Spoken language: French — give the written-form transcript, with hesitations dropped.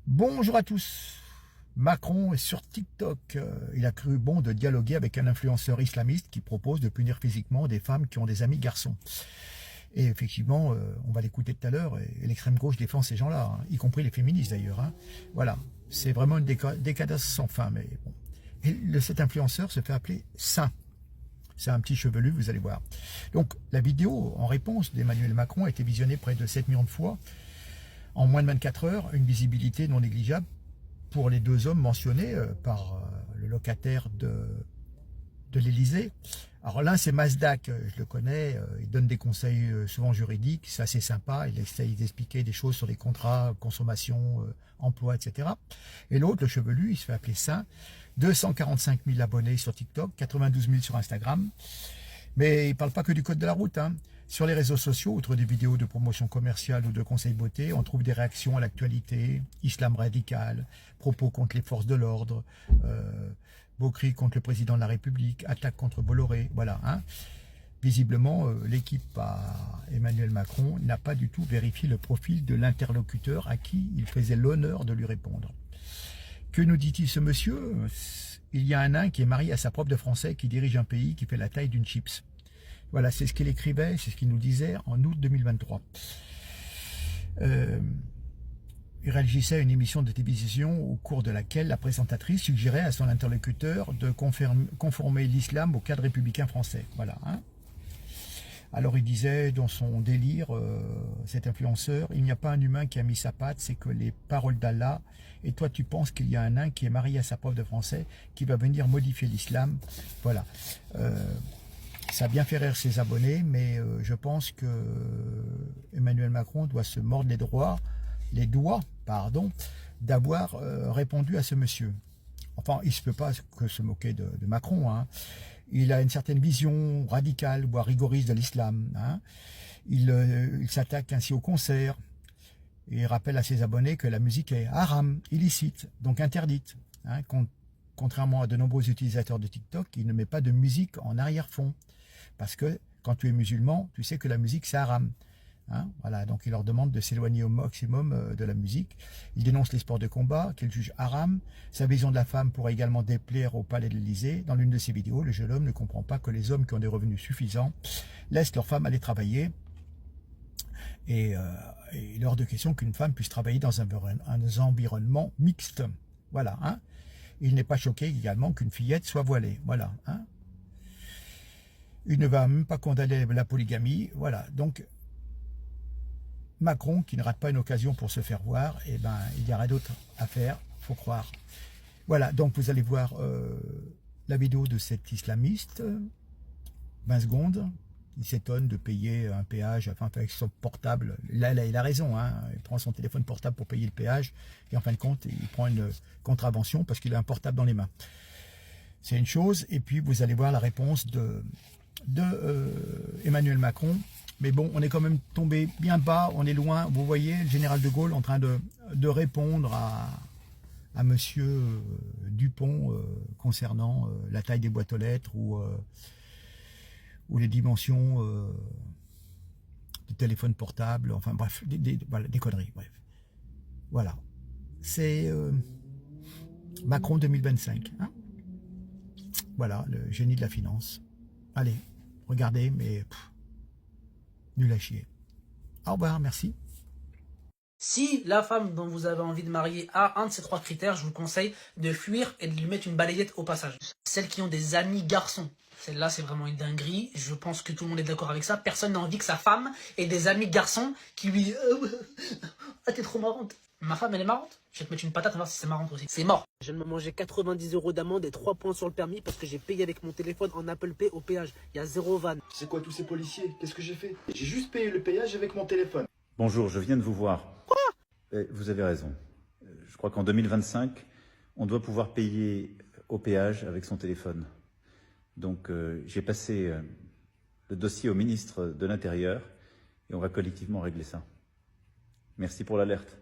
Bonjour à tous. Macron est sur TikTok. Il a cru bon de dialoguer avec un influenceur islamiste qui propose de punir physiquement des femmes qui ont des amis garçons. Et effectivement, on va l'écouter tout à l'heure, et l'extrême gauche défend ces gens-là, hein, y compris les féministes d'ailleurs. Hein. Voilà, c'est vraiment une décadence sans fin. Mais bon. Et cet influenceur se fait appeler Saint. C'est un petit chevelu, vous allez voir. Donc la vidéo en réponse d'Emmanuel Macron a été visionnée près de 7 millions de fois. En moins de 24 heures, une visibilité non négligeable pour les deux hommes mentionnés par le locataire de l'Élysée. Alors l'un, c'est Mazdak, je le connais, il donne des conseils souvent juridiques, c'est assez sympa, il essaye d'expliquer des choses sur les contrats, consommation, emploi, etc. Et l'autre, le chevelu, il se fait appeler Saint, 245 000 abonnés sur TikTok, 92 000 sur Instagram. Mais il ne parle pas que du code de la route. Hein. Sur les réseaux sociaux, outre des vidéos de promotion commerciale ou de conseils beauté, on trouve des réactions à l'actualité, islam radical, propos contre les forces de l'ordre, beaux cris contre le président de la République, attaque contre Bolloré, voilà. Hein. Visiblement, l'équipe à Emmanuel Macron n'a pas du tout vérifié le profil de l'interlocuteur à qui il faisait l'honneur de lui répondre. Que nous dit-il ce monsieur? Il y a un nain qui est marié à sa prof de français qui dirige un pays qui fait la taille d'une chips. Voilà, c'est ce qu'il écrivait, c'est ce qu'il nous disait en août 2023. Il réagissait à une émission de télévision au cours de laquelle la présentatrice suggérait à son interlocuteur de conformer l'islam au cadre républicain français. Voilà. Hein. Alors il disait dans son délire, cet influenceur, il n'y a pas un humain qui a mis sa patte, c'est que les paroles d'Allah, et toi tu penses qu'il y a un nain qui est marié à sa prof de français, qui va venir modifier l'islam. Voilà. Ça a bien fait rire ses abonnés, mais je pense que Emmanuel Macron doit se mordre les doigts, d'avoir répondu à ce monsieur. Enfin, il ne se peut pas que se moquer de Macron. Hein. Il a une certaine vision radicale, voire rigoriste de l'islam. Hein. Il s'attaque ainsi au concert. Il rappelle à ses abonnés que la musique est haram, illicite, donc interdite. Hein. Contrairement à de nombreux utilisateurs de TikTok, il ne met pas de musique en arrière-fond. Parce que quand tu es musulman, tu sais que la musique c'est haram. Hein, voilà, donc il leur demande de s'éloigner au maximum de la musique. Il dénonce les sports de combat, qu'il juge haram. Sa vision de la femme pourrait également déplaire au palais de l'Élysée. Dans l'une de ses vidéos, le jeune homme ne comprend pas que les hommes qui ont des revenus suffisants laissent leurs femmes aller travailler. Et il est hors de question qu'une femme puisse travailler dans un environnement mixte. Voilà. Hein. Il n'est pas choqué également qu'une fillette soit voilée. Voilà. Hein. Il ne va même pas condamner la polygamie. Voilà. Donc, Macron, qui ne rate pas une occasion pour se faire voir, eh ben, il y aura d'autres à faire, faut croire. Voilà, donc vous allez voir la vidéo de cet islamiste, 20 secondes, il s'étonne de payer un péage, enfin avec son portable, là il a raison, hein, il prend son téléphone portable pour payer le péage, et en fin de compte, il prend une contravention parce qu'il a un portable dans les mains. C'est une chose, et puis vous allez voir la réponse de Emmanuel Macron. Mais bon, on est quand même tombé bien bas, on est loin. Vous voyez le général de Gaulle en train de répondre à monsieur Dupont concernant la taille des boîtes aux lettres ou les dimensions du téléphone portable. Enfin bref, voilà, des conneries. Bref. Voilà. C'est Macron 2025. Hein, voilà, le génie de la finance. Allez, regardez, mais... nul à chier. Au revoir, merci. Si la femme dont vous avez envie de marier a un de ces 3 critères, je vous conseille de fuir et de lui mettre une balayette au passage. Celles qui ont des amis garçons, celle-là c'est vraiment une dinguerie, je pense que tout le monde est d'accord avec ça. Personne n'a envie que sa femme ait des amis garçons qui lui disent « Ah t'es trop marrante ». Ma femme elle est marrante, je vais te mettre une patate, on va voir si c'est marrant aussi. C'est mort. Je viens de me manger 90 € d'amende et 3 points sur le permis parce que j'ai payé avec mon téléphone en Apple Pay au péage. Il y a 0 vanne. C'est quoi tous ces policiers? Qu'est-ce que j'ai fait? J'ai juste payé le péage avec mon téléphone. Bonjour, je viens de vous voir. Quoi? Vous avez raison. Je crois qu'en 2025, on doit pouvoir payer au péage avec son téléphone. Donc j'ai passé le dossier au ministre de l'Intérieur et on va collectivement régler ça. Merci pour l'alerte.